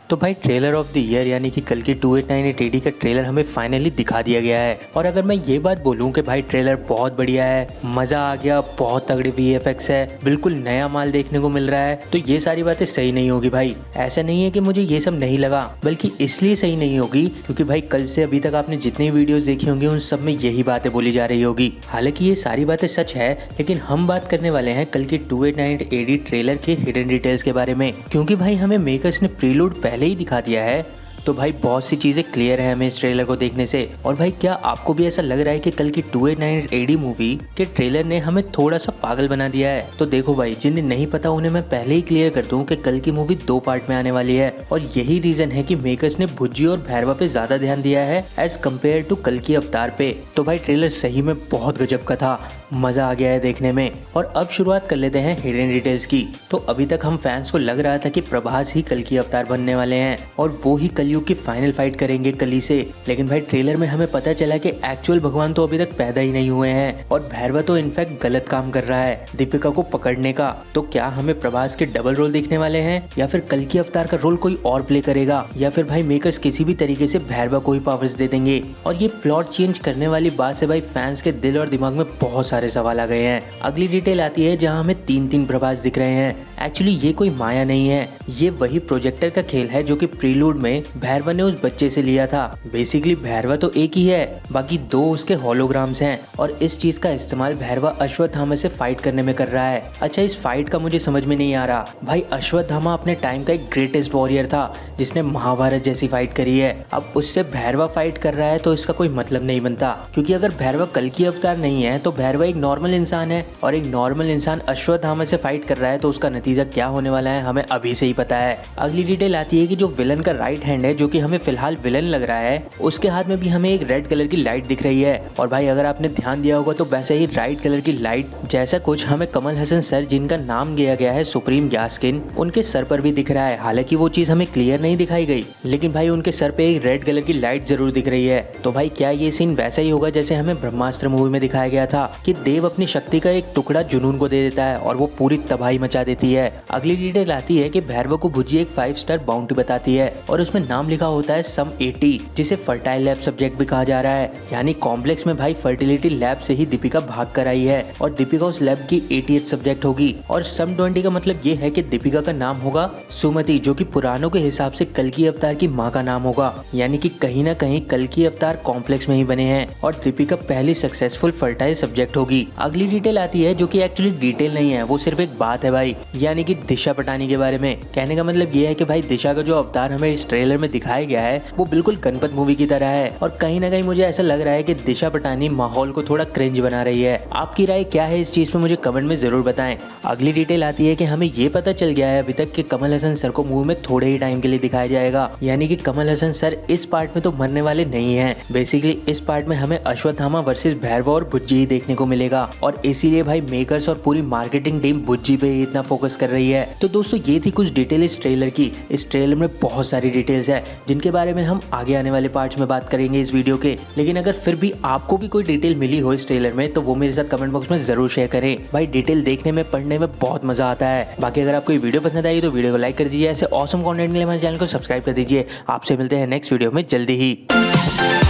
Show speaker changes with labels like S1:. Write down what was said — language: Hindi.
S1: तो भाई ट्रेलर ऑफ द ईयर यानी कि कल की 2898 AD का ट्रेलर हमें फाइनली दिखा दिया गया है। और अगर मैं ये बात बोलूँ कि भाई ट्रेलर बहुत बढ़िया है, मज़ा आ गया, बहुत तगड़े VFX है, बिल्कुल नया माल देखने को मिल रहा है, तो ये सारी बातें सही नहीं होगी भाई। ऐसा नहीं है कि मुझे ये सब नहीं लगा, बल्कि इसलिए सही नहीं होगी क्योंकि भाई कल से अभी तक आपने जितनी वीडियोस देखी होंगी उन सब में यही बातें बोली जा रही होगी। हालांकि ये सारी बातें सच है, लेकिन हम बात करने वाले हैं कल की 2898 AD ट्रेलर के हिडन डिटेल्स के बारे में, क्योंकि भाई हमें मेकर्स ने प्रीलूड पहले ही दिखा दिया है। तो भाई बहुत सी चीज़ें क्लियर है हमें इस ट्रेलर को देखने से। और भाई क्या आपको भी ऐसा लग रहा है कि कल की 2898 AD मूवी के ट्रेलर ने हमें थोड़ा सा पागल बना दिया है? तो देखो भाई, जिन्हें नहीं पता उन्हें मैं पहले ही क्लियर कर दूं कि कल की मूवी 2 पार्ट में आने वाली है, और यही रीजन है कि मेकर्स ने भुज्जी और भैरवा पे ज्यादा ध्यान दिया है एज कम्पेयर टू कल की अवतार पे। तो भाई ट्रेलर सही में बहुत गजब का था, मजा आ गया है देखने में। और अब शुरुआत कर लेते हैं हिडन डिटेल्स की। तो अभी तक हम फैंस को लग रहा था कि प्रभास ही कल की अवतार बनने वाले हैं और वो ही कलयुग की फाइनल फाइट करेंगे कली से, लेकिन भाई ट्रेलर में हमें पता चला कि एक्चुअल भगवान तो अभी तक पैदा ही नहीं हुए हैं और भैरवा तो इनफैक्ट गलत काम कर रहा है दीपिका को पकड़ने का। तो क्या हमें प्रभास के डबल रोल दिखने वाले हैं, या फिर कल की अवतार का रोल कोई और प्ले करेगा, या फिर भाई मेकर्स किसी भी तरीके से भैरवा को ही पावर्स दे देंगे? और ये प्लॉट चेंज करने वाली बात से भाई फैंस के दिल और दिमाग में बहुत सारे सवाल आ गए हैं। अगली डिटेल आती है जहां हमें 3 प्रभास दिख रहे हैं। एक्चुअली ये कोई माया नहीं है, ये वही प्रोजेक्टर का खेल है जो कि प्रीलूड में भैरवा ने उस बच्चे से लिया था। बेसिकली भैरवा तो एक ही है, बाकी 2 उसके होलोग्राम्स हैं, और इस चीज का इस्तेमाल भैरवा अश्वत्थामा से फाइट करने में कर रहा है। अच्छा, इस फाइट का मुझे समझ में नहीं आ रहा भाई, अश्वत्थामा अपने टाइम का एक ग्रेटेस्ट वॉरियर था जिसने महाभारत जैसी फाइट करी है। अब उससे भैरवा फाइट कर रहा है तो इसका कोई मतलब नहीं बनता, क्योंकि अगर भैरवा कल की अवतार नहीं है तो भैरवा एक नॉर्मल इंसान है, और एक नॉर्मल इंसान अश्वत्थामा से फाइट कर रहा है तो उसका नतीजा क्या होने वाला है हमें अभी से ही पता है। अगली डिटेल आती है कि जो विलन का राइट हैंड है, जो कि हमें फिलहाल विलन लग रहा है, उसके हाथ में भी हमें एक रेड कलर की लाइट दिख रही है। और भाई अगर आपने ध्यान दिया होगा तो वैसे ही राइट कलर की लाइट जैसा कुछ हमें कमल हसन सर, जिनका नाम दिया गया है सुप्रीम यास्किन, उनके सर पर भी दिख रहा है। हालांकि वो चीज हमें क्लियर नहीं दिखाई गई, लेकिन भाई उनके सर पे एक रेड कलर की लाइट जरूर दिख रही है। तो भाई क्या ये सीन वैसा ही होगा जैसे हमें ब्रह्मास्त्र मूवी में दिखाया गया था कि देव अपनी शक्ति का एक टुकड़ा जुनून को दे देता है और वो पूरी तबाही मचा देती है। अगली डिटेल आती है कि भैरवा को भुज्जी एक 5 स्टार बाउंटी बताती है और उसमें नाम लिखा होता है सम 80, जिसे फर्टाइल लैब सब्जेक्ट भी कहा जा रहा है। यानी कॉम्प्लेक्स में भाई फर्टिलिटी लैब से ही दीपिका भाग कर आई है और दीपिका उस लैब की 80th सब्जेक्ट होगी। और सम 20 का मतलब ये है कि दीपिका का नाम होगा सुमति, जो कि पुरानों के हिसाब से कल की अवतार की माँ का नाम होगा। यानी कि कहीं ना कहीं कल की अवतार कॉम्प्लेक्स में ही बने हैं और दीपिका पहली सक्सेसफुल फर्टाइल सब्जेक्ट होगी। अगली डिटेल आती है जो कि एक्चुअली डिटेल नहीं है, वो सिर्फ एक बात है भाई, यानी कि दिशा पटानी के बारे में। कहने का मतलब ये है कि भाई दिशा का जो अवतार हमें इस ट्रेलर में दिखाया गया है वो बिल्कुल गणपत मूवी की तरह है, और कहीं ना कहीं मुझे ऐसा लग रहा है कि दिशा पटानी माहौल को थोड़ा क्रिंज बना रही है। आपकी राय क्या है इस चीज में, मुझे कमेंट में जरूर बताएं। अगली डिटेल आती है कि हमें ये पता चल गया है अभी तक कि कमल हसन सर को मूवी में थोड़े ही टाइम के लिए दिखाया जाएगा, यानी कि कमल हसन सर इस पार्ट में तो मरने वाले नहीं है। बेसिकली इस पार्ट में हमें अश्वत्थामा वर्सेस भैरवा और भुज्जी ही देखने को मिलेगा, और इसीलिए भाई मेकर्स और पूरी मार्केटिंग टीम भुज्जी पे ही इतना फोकस कर रही है। तो दोस्तों ये थी कुछ डिटेल इस ट्रेलर की। इस ट्रेलर में बहुत सारी डिटेल्स है जिनके बारे में हम आगे आने वाले पार्ट्स में बात करेंगे इस वीडियो के। लेकिन अगर फिर भी आपको भी कोई डिटेल मिली हो इस ट्रेलर में तो वो मेरे साथ कमेंट बॉक्स में जरूर शेयर करें। भाई डिटेल देखने में, पढ़ने में बहुत मजा आता है। बाकी अगर आपको ये वीडियो पसंद आई तो वीडियो को लाइक कर दीजिए। ऐसे ऑसम कंटेंट के लिए हमारे चैनल को सब्सक्राइब कर दीजिए। आपसे मिलते हैं नेक्स्ट वीडियो में जल्दी ही।